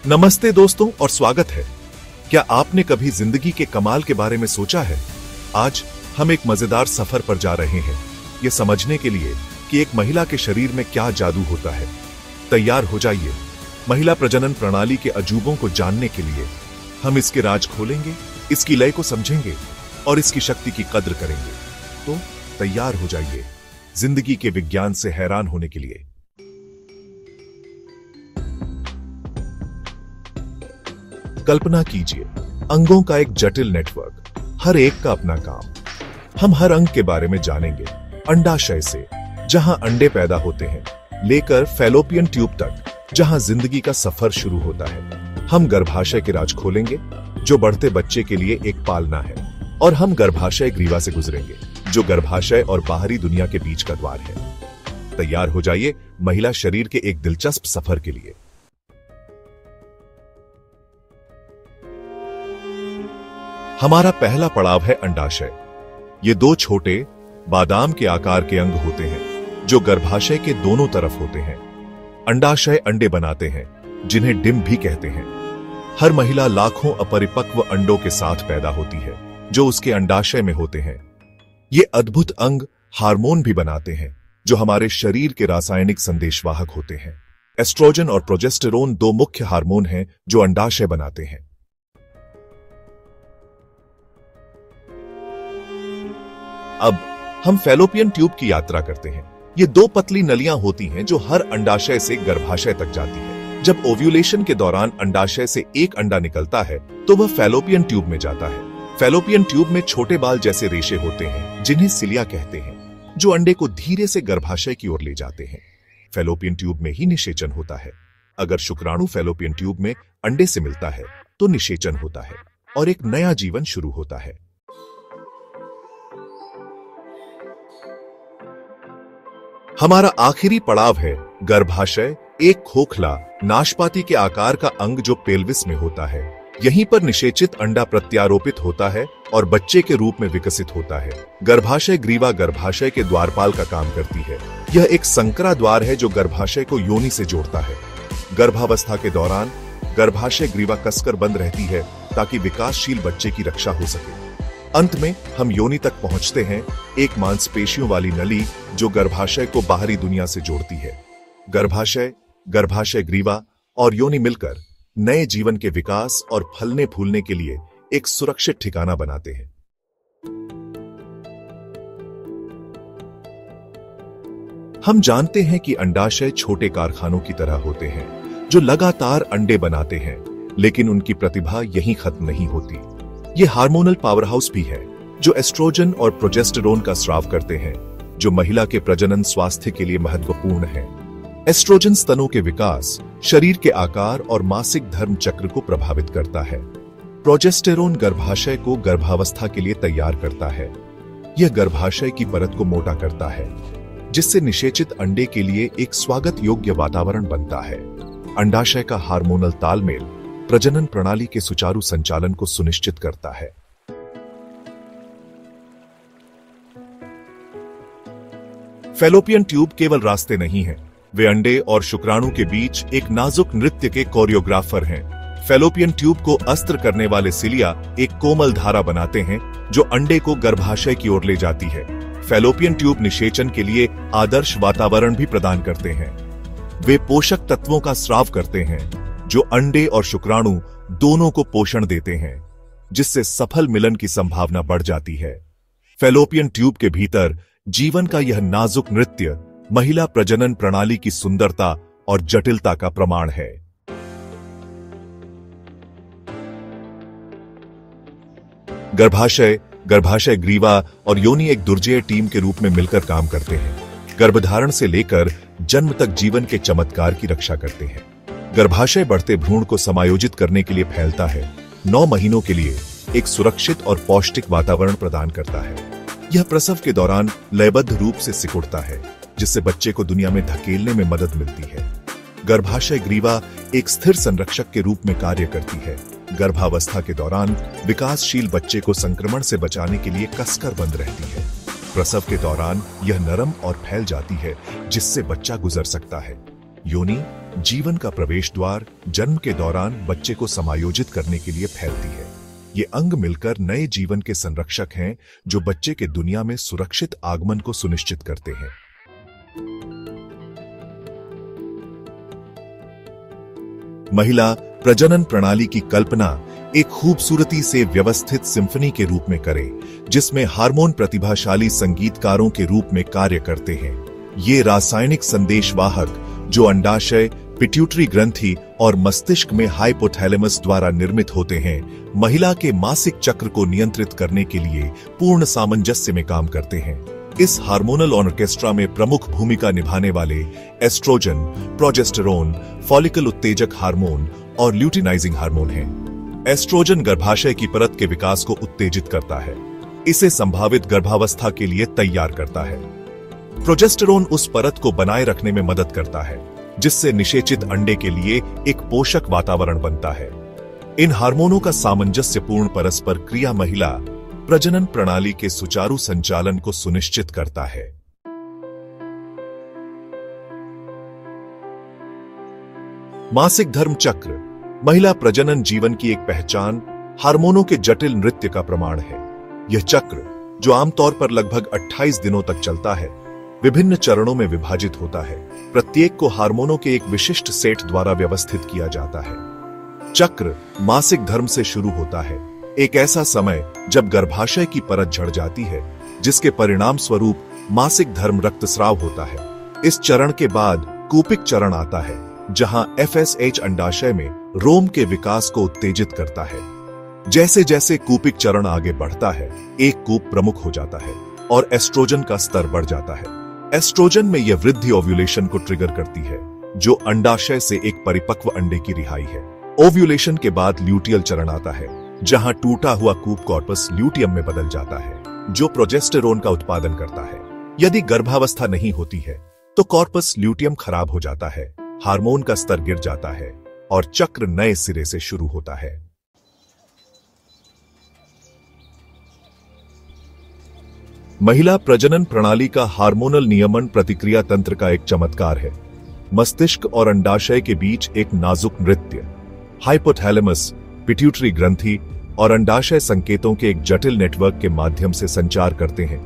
नमस्ते दोस्तों और स्वागत है। क्या आपने कभी जिंदगी के कमाल के बारे में सोचा है? आज हम एक मजेदार सफर पर जा रहे हैं, ये समझने के लिए कि एक महिला के शरीर में क्या जादू होता है। तैयार हो जाइए, महिला प्रजनन प्रणाली के अजूबों को जानने के लिए। हम इसके राज खोलेंगे, इसकी लय को समझेंगे और इसकी शक्ति की कद्र करेंगे। तो तैयार हो जाइए जिंदगी के विज्ञान से हैरान होने के लिए। कल्पना कीजिए, अंगों का एक जटिल नेटवर्क, हर एक का अपना काम। हम हर अंग के बारे में जानेंगे, अंडाशय से जहां अंडे पैदा होते हैं लेकर फैलोपियन ट्यूब तक जहां जिंदगी का सफर शुरू होता है। हम गर्भाशय के राज खोलेंगे जो बढ़ते बच्चे के लिए एक पालना है, और हम गर्भाशय ग्रीवा से गुजरेंगे जो गर्भाशय और बाहरी दुनिया के बीच का द्वार है। तैयार हो जाइए महिला शरीर के एक दिलचस्प सफर के लिए। हमारा पहला पड़ाव है अंडाशय। ये दो छोटे बादाम के आकार के अंग होते हैं जो गर्भाशय के दोनों तरफ होते हैं। अंडाशय अंडे बनाते हैं जिन्हें डिंब भी कहते हैं। हर महिला लाखों अपरिपक्व अंडों के साथ पैदा होती है जो उसके अंडाशय में होते हैं। ये अद्भुत अंग हार्मोन भी बनाते हैं जो हमारे शरीर के रासायनिक संदेशवाहक होते हैं। एस्ट्रोजन और प्रोजेस्टेरोन दो मुख्य हार्मोन हैं जो अंडाशय बनाते हैं। अब हम फैलोपियन ट्यूब की यात्रा करते हैं। ये दो पतली नलियां होती हैं जो हर अंडाशय से गर्भाशय तक जाती है। जब ओव्यूलेशन के दौरान अंडाशय से एक अंडा निकलता है तो वह फैलोपियन ट्यूब में जाता है। फैलोपियन ट्यूब में छोटे बाल जैसे रेशे होते हैं जिन्हें सिलिया कहते हैं, जो अंडे को धीरे से गर्भाशय की ओर ले जाते हैं। फैलोपियन ट्यूब में ही निषेचन होता है। अगर शुक्राणु फैलोपियन ट्यूब में अंडे से मिलता है तो निषेचन होता है और एक नया जीवन शुरू होता है। हमारा आखिरी पड़ाव है गर्भाशय, एक खोखला नाशपाती के आकार का अंग जो पेल्विस में होता है। यहीं पर निषेचित अंडा प्रत्यारोपित होता है और बच्चे के रूप में विकसित होता है। गर्भाशय ग्रीवा गर्भाशय के द्वारपाल का काम करती है। यह एक संकरा द्वार है जो गर्भाशय को योनि से जोड़ता है। गर्भावस्था के दौरान गर्भाशय ग्रीवा कसकर बंद रहती है ताकि विकासशील बच्चे की रक्षा हो सके। अंत में हम योनि तक पहुंचते हैं, एक मांसपेशियों वाली नली जो गर्भाशय को बाहरी दुनिया से जोड़ती है। गर्भाशय, गर्भाशय ग्रीवा और योनि मिलकर नए जीवन के विकास और फलने फूलने के लिए एक सुरक्षित ठिकाना बनाते हैं। हम जानते हैं कि अंडाशय छोटे कारखानों की तरह होते हैं जो लगातार अंडे बनाते हैं, लेकिन उनकी प्रतिभा यहीं खत्म नहीं होती। ये हार्मोनल पावरहाउस भी है जो एस्ट्रोजन और प्रोजेस्टेरोन का स्राव करते हैं, जो महिला के प्रजनन स्वास्थ्य के लिए महत्वपूर्ण है। एस्ट्रोजन स्तनों के विकास, शरीर के आकार और मासिक धर्म चक्र को प्रभावित करता है। प्रोजेस्टेरोन गर्भाशय को गर्भावस्था के लिए तैयार करता है। यह गर्भाशय की परत को मोटा करता है जिससे निषेचित अंडे के लिए एक स्वागत योग्य वातावरण बनता है। अंडाशय का हार्मोनल तालमेल प्रजनन प्रणाली के सुचारू संचालन को सुनिश्चित करता है। फैलोपियन ट्यूब केवल रास्ते नहीं हैं, वे अंडे और शुक्राणु के बीच एक नाजुक नृत्य के कोरियोग्राफर हैं। फैलोपियन ट्यूब को अस्त्र करने वाले सिलिया एक कोमल धारा बनाते हैं जो अंडे को गर्भाशय की ओर ले जाती है। फैलोपियन ट्यूब निषेचन के लिए आदर्श वातावरण भी प्रदान करते हैं। वे पोषक तत्वों का स्राव करते हैं जो अंडे और शुक्राणु दोनों को पोषण देते हैं, जिससे सफल मिलन की संभावना बढ़ जाती है। फैलोपियन ट्यूब के भीतर जीवन का यह नाजुक नृत्य महिला प्रजनन प्रणाली की सुंदरता और जटिलता का प्रमाण है। गर्भाशय, गर्भाशय ग्रीवा और योनि एक दुर्जेय टीम के रूप में मिलकर काम करते हैं। गर्भधारण से लेकर जन्म तक जीवन के चमत्कार की रक्षा करते हैं। गर्भाशय बढ़ते भ्रूण को समायोजित करने के लिए फैलता है, 9 महीनों के लिए एक सुरक्षित और पौष्टिक वातावरण प्रदान करता है। यह प्रसव के दौरान लयबद्ध रूप से सिकुड़ता है जिससे बच्चे को दुनिया में धकेलने में मदद मिलती है। गर्भाशय ग्रीवा एक स्थिर संरक्षक के रूप में कार्य करती है। गर्भावस्था के दौरान विकासशील बच्चे को संक्रमण से बचाने के लिए कसकर बंद रहती है। प्रसव के दौरान यह नरम और फैल जाती है जिससे बच्चा गुजर सकता है। योनि जीवन का प्रवेश द्वार जन्म के दौरान बच्चे को समायोजित करने के लिए फैलती है। ये अंग मिलकर नए जीवन के संरक्षक हैं जो बच्चे के दुनिया में सुरक्षित आगमन को सुनिश्चित करते हैं। महिला प्रजनन प्रणाली की कल्पना एक खूबसूरती से व्यवस्थित सिम्फनी के रूप में करें, जिसमें हार्मोन प्रतिभाशाली संगीतकारों के रूप में कार्य करते हैं। ये रासायनिक संदेशवाहक जो अंडाशय, पिट्यूटरी ग्रंथि और मस्तिष्क में हाइपोथैलेमस द्वारा निर्मित होते हैं, महिला के मासिक चक्र को नियंत्रित करने के लिए पूर्ण सामंजस्य में काम करते हैं। इस हार्मोनल ऑर्केस्ट्रा में प्रमुख भूमिका निभाने वाले एस्ट्रोजन, प्रोजेस्टेरोन, फॉलिकल उत्तेजक हार्मोन और ल्यूटिनाइजिंग हार्मोन हैं। एस्ट्रोजन गर्भाशय की परत के विकास को उत्तेजित करता है, इसे संभावित गर्भावस्था के लिए तैयार करता है। प्रोजेस्टेरोन उस परत को बनाए रखने में मदद करता है, जिससे निषेचित अंडे के लिए एक पोषक वातावरण बनता है। इन हार्मोनों का सामंजस्यपूर्ण परस्पर क्रिया महिला प्रजनन प्रणाली के सुचारू संचालन को सुनिश्चित करता है। मासिक धर्म चक्र महिला प्रजनन जीवन की एक पहचान, हार्मोनों के जटिल नृत्य का प्रमाण है। यह चक्र, जो आमतौर पर लगभग 28 दिनों तक चलता है, विभिन्न चरणों में विभाजित होता है। प्रत्येक को हार्मोनों के एक विशिष्ट सेट द्वारा व्यवस्थित किया जाता है। चक्र मासिक धर्म से शुरू होता है, एक ऐसा समय जब गर्भाशय की परत झड़ जाती है, जिसके परिणाम स्वरूप मासिक धर्म रक्तस्राव होता है। इस चरण के बाद कूपिक चरण आता है, जहां FSH अंडाशय में रोम के विकास को उत्तेजित करता है। जैसे जैसे कूपिक चरण आगे बढ़ता है, एक कूप प्रमुख हो जाता है और एस्ट्रोजन का स्तर बढ़ जाता है। एस्ट्रोजन में यह वृद्धि ओव्यूलेशन को ट्रिगर करती है, जो अंडाशय से एक परिपक्व अंडे की रिहाई है। ओव्यूलेशन के बाद ल्यूटियल चरण आता है, जहां टूटा हुआ कूप कॉर्पस ल्यूटियम में बदल जाता है, जो प्रोजेस्टेरोन का उत्पादन करता है। यदि गर्भावस्था नहीं होती है, तो कॉर्पस ल्यूटियम खराब हो जाता है, हार्मोन का स्तर गिर जाता है और चक्र नए सिरे से शुरू होता है। महिला प्रजनन प्रणाली का हार्मोनल नियमन प्रतिक्रिया तंत्र का एक चमत्कार है। मस्तिष्क और अंडाशय के बीच एक नाजुक नृत्य, हाइपोथैलेमस, पिट्यूटरी ग्रंथि और अंडाशय संकेतों के एक जटिल नेटवर्क के माध्यम से संचार करते हैं,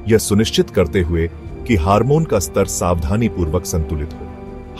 यह सुनिश्चित करते हुए कि हार्मोन का स्तर सावधानीपूर्वक संतुलित हो।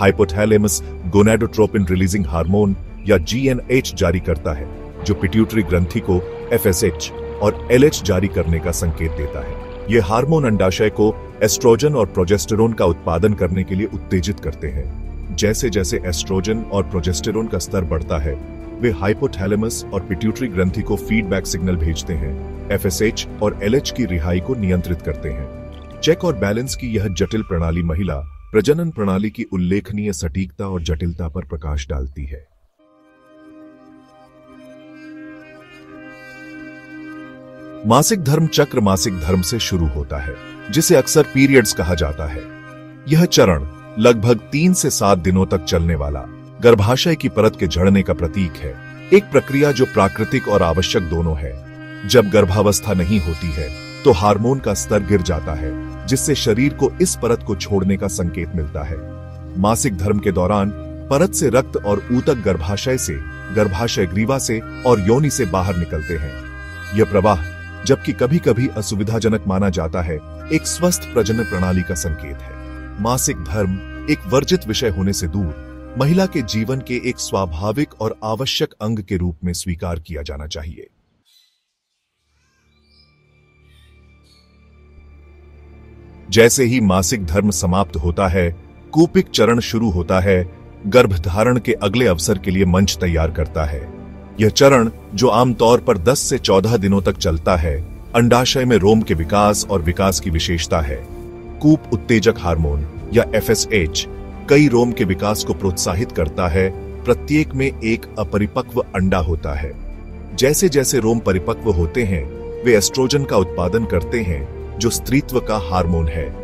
हाइपोथैलेमस गोनाडोट्रोपिन रिलीजिंग हार्मोन या GnH जारी करता है, जो पिट्यूटरी ग्रंथि को FSH और LH जारी करने का संकेत देता है। ये हार्मोन अंडाशय को एस्ट्रोजन और प्रोजेस्टेरोन का उत्पादन करने के लिए उत्तेजित करते हैं। जैसे जैसे एस्ट्रोजन और प्रोजेस्टेरोन का स्तर बढ़ता है, वे हाइपोथैलेमस और पिट्यूटरी ग्रंथि को फीडबैक सिग्नल भेजते हैं, FSH और LH की रिहाई को नियंत्रित करते हैं। चेक और बैलेंस की यह जटिल प्रणाली महिला प्रजनन प्रणाली की उल्लेखनीय सटीकता और जटिलता पर प्रकाश डालती है। मासिक धर्म चक्र मासिक धर्म से शुरू होता है, जिसे अक्सर पीरियड्स कहा जाता है। यह चरण लगभग 3 से 7 दिनों तक चलने वाला गर्भाशय की परत के झड़ने का प्रतीक है, एक प्रक्रिया जो प्राकृतिक और आवश्यक दोनों है। जब गर्भावस्था नहीं होती है, तो हार्मोन का स्तर गिर जाता है, जिससे शरीर को इस परत को छोड़ने का संकेत मिलता है। मासिक धर्म के दौरान परत से रक्त और ऊतक गर्भाशय से, गर्भाशय ग्रीवा से और योनि से बाहर निकलते हैं। यह प्रवाह, जबकि कभी कभी असुविधाजनक माना जाता है, एक स्वस्थ प्रजनन प्रणाली का संकेत है। मासिक धर्म एक वर्जित विषय होने से दूर महिला के जीवन के एक स्वाभाविक और आवश्यक अंग के रूप में स्वीकार किया जाना चाहिए। जैसे ही मासिक धर्म समाप्त होता है, कूपिक चरण शुरू होता है, गर्भधारण के अगले अवसर के लिए मंच तैयार करता है। यह चरण, जो आमतौर पर 10 से 14 दिनों तक चलता है, अंडाशय में रोम के विकास और विकास की विशेषता है। कूप उत्तेजक हार्मोन या FSH कई रोम के विकास को प्रोत्साहित करता है। प्रत्येक में एक अपरिपक्व अंडा होता है। जैसे जैसे रोम परिपक्व होते हैं, वे एस्ट्रोजन का उत्पादन करते हैं, जो स्त्रीत्व का हार्मोन है।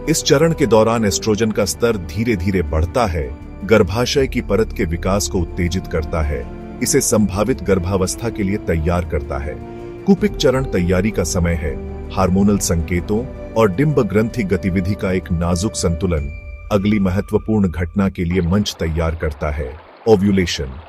इस चरण के दौरान एस्ट्रोजन का स्तर धीरे धीरे बढ़ता है, गर्भाशय की परत के विकास को उत्तेजित करता है, इसे संभावित गर्भावस्था के लिए तैयार करता है। कूपिक चरण तैयारी का समय है। हार्मोनल संकेतों और डिंब ग्रंथि गतिविधि का एक नाजुक संतुलन अगली महत्वपूर्ण घटना के लिए मंच तैयार करता है, ओव्यूलेशन।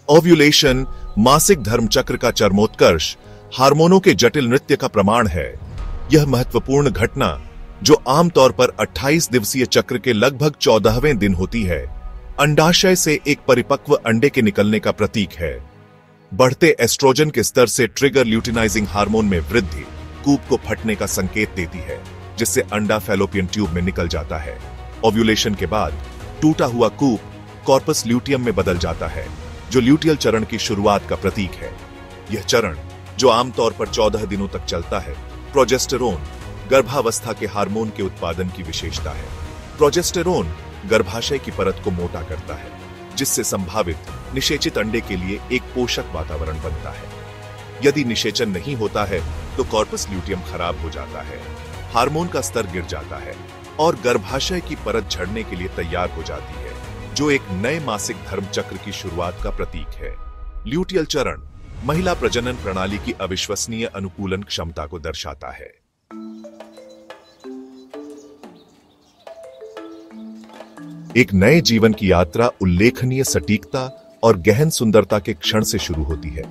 ओव्यूलेशन मासिक धर्म चक्र का चरमोत्कर्ष, हार्मोनों के जटिल नृत्य का प्रमाण है। यह महत्वपूर्ण घटना, जो आमतौर पर 28 दिवसीय चक्र के लगभग 14वें दिन होती है, अंडाशय से एक परिपक्व अंडे के निकलने का प्रतीक है। बढ़ते एस्ट्रोजन के स्तर से ट्रिगर ल्यूटिनाइजिंग हार्मोन में वृद्धि कूप को फटने का संकेत देती है, जिससे अंडा फैलोपियन ट्यूब में निकल जाता है। ओव्यूलेशन के बाद टूटा हुआ कूप कॉर्पस ल्यूटियम में बदल जाता है, जो ल्यूटियल चरण की शुरुआत का प्रतीक है। यह चरण, जो आमतौर पर 14 दिनों तक चलता है, प्रोजेस्टेरोन गर्भावस्था के हार्मोन के उत्पादन की विशेषता है। प्रोजेस्टेरोन गर्भाशय की परत को मोटा करता है, जिससे संभावित निषेचित अंडे के लिए एक पोषक वातावरण बनता है। यदि निषेचन नहीं होता है तो कॉर्पस ल्यूटियम खराब हो जाता है, हार्मोन का स्तर गिर जाता है और गर्भाशय की परत झड़ने के लिए तैयार हो जाती है, जो एक नए मासिक धर्म चक्र की शुरुआत का प्रतीक है। ल्यूटियल चरण महिला प्रजनन प्रणाली की अविश्वसनीय अनुकूलन क्षमता को दर्शाता है। एक नए जीवन की यात्रा उल्लेखनीय सटीकता और गहन सुंदरता के क्षण से शुरू होती है।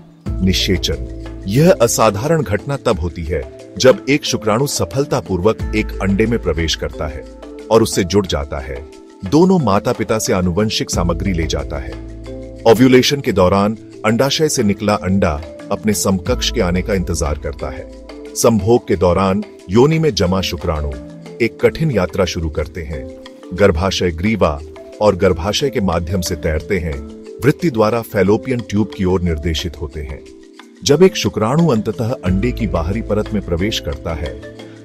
निषेचन यह असाधारण घटना तब होती है जब एक शुक्राणु सफलतापूर्वक एक अंडे में प्रवेश करता है और उससे जुड़ जाता है। दोनों माता पिता से आनुवंशिक सामग्री ले जाता है। ओव्यूलेशन के दौरान अंडाशय से निकला अंडा अपने समकक्ष के आने का इंतजार करता है। संभोग के दौरान योनि में जमा शुक्राणु एक कठिन यात्रा शुरू करते हैं। गर्भाशय ग्रीवा और गर्भाशय के माध्यम से तैरते हैं, वृत्ति द्वारा फैलोपियन ट्यूब की ओर निर्देशित होते हैं। जब एक शुक्राणु अंततः अंडे की बाहरी परत में प्रवेश करता है,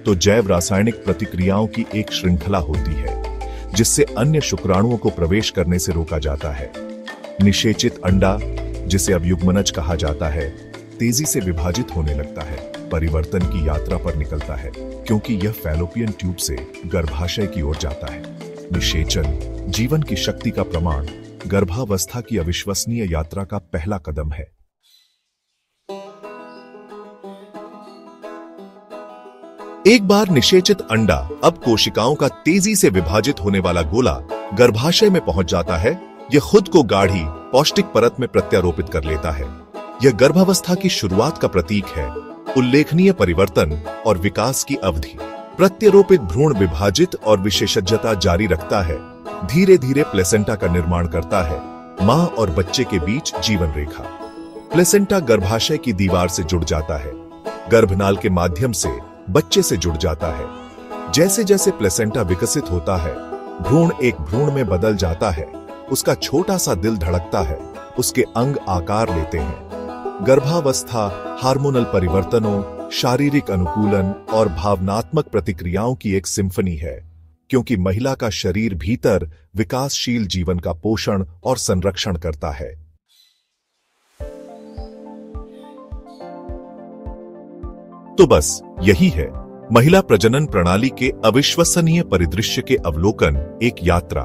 तो जैव रासायनिक प्रतिक्रियाओं की एक श्रृंखला होती है, जिससे अन्य शुक्राणुओं को प्रवेश करने से रोका जाता है। निषेचित अंडा, जिसे अब युग्मनज कहा जाता है, तेजी से विभाजित होने लगता है, परिवर्तन की यात्रा पर निकलता है, क्योंकि यह फैलोपियन ट्यूब से गर्भाशय की ओर जाता है। निषेचन जीवन की शक्ति का प्रमाण, गर्भावस्था की अविश्वसनीय यात्रा का पहला कदम है। एक बार निषेचित अंडा, अब कोशिकाओं का तेजी से विभाजित होने वाला गोला, गर्भाशय में पहुंच जाता है। यह खुद को गाढ़ी पौष्टिक परत में प्रत्यारोपित कर लेता है। यह गर्भावस्था की शुरुआत का प्रतीक है। उल्लेखनीय परिवर्तन और विकास की अवधि। प्रत्यारोपित भ्रूण विभाजित और विशेषज्ञता जारी रखता है, धीरे धीरे प्लेसेंटा का निर्माण करता है। मां और बच्चे के बीच जीवन रेखा। प्लेसेंटा गर्भाशय की दीवार से जुड़ जाता है, गर्भनाल के माध्यम से बच्चे से जुड़ जाता है। जैसे जैसे प्लेसेंटा विकसित होता है, भ्रूण एक भ्रूण में बदल जाता है। उसका छोटा सा दिल धड़कता है, उसके अंग आकार लेते हैं। गर्भावस्था हार्मोनल परिवर्तनों, शारीरिक अनुकूलन और भावनात्मक प्रतिक्रियाओं की एक सिम्फनी है, क्योंकि महिला का शरीर भीतर विकासशील जीवन का पोषण और संरक्षण करता है। तो बस यही है महिला प्रजनन प्रणाली के अविश्वसनीय परिदृश्य के अवलोकन, एक यात्रा।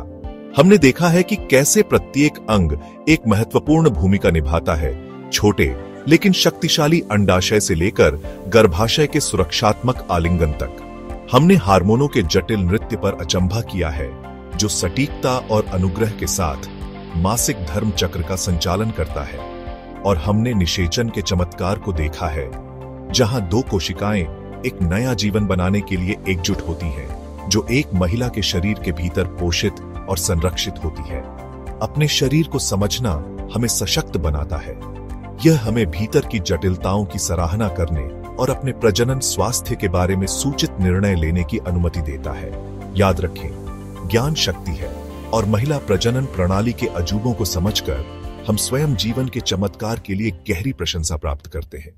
हमने देखा है कि कैसे प्रत्येक अंग एक महत्वपूर्ण भूमिका निभाता है, छोटे लेकिन शक्तिशाली अंडाशय से लेकर गर्भाशय के सुरक्षात्मक आलिंगन तक। हमने हार्मोनों के जटिल नृत्य पर अचंभा किया है, जो सटीकता और अनुग्रह के साथ मासिक धर्म चक्र का संचालन करता है। और हमने निषेचन के चमत्कार को देखा है, जहां दो कोशिकाएं एक नया जीवन बनाने के लिए एकजुट होती हैं, जो एक महिला के शरीर के भीतर पोषित और संरक्षित होती है। अपने शरीर को समझना हमें सशक्त बनाता है। यह हमें भीतर की जटिलताओं की सराहना करने और अपने प्रजनन स्वास्थ्य के बारे में सूचित निर्णय लेने की अनुमति देता है। याद रखें, ज्ञान शक्ति है, और महिला प्रजनन प्रणाली के अजूबों को समझकर हम स्वयं जीवन के चमत्कार के लिए गहरी प्रशंसा प्राप्त करते हैं।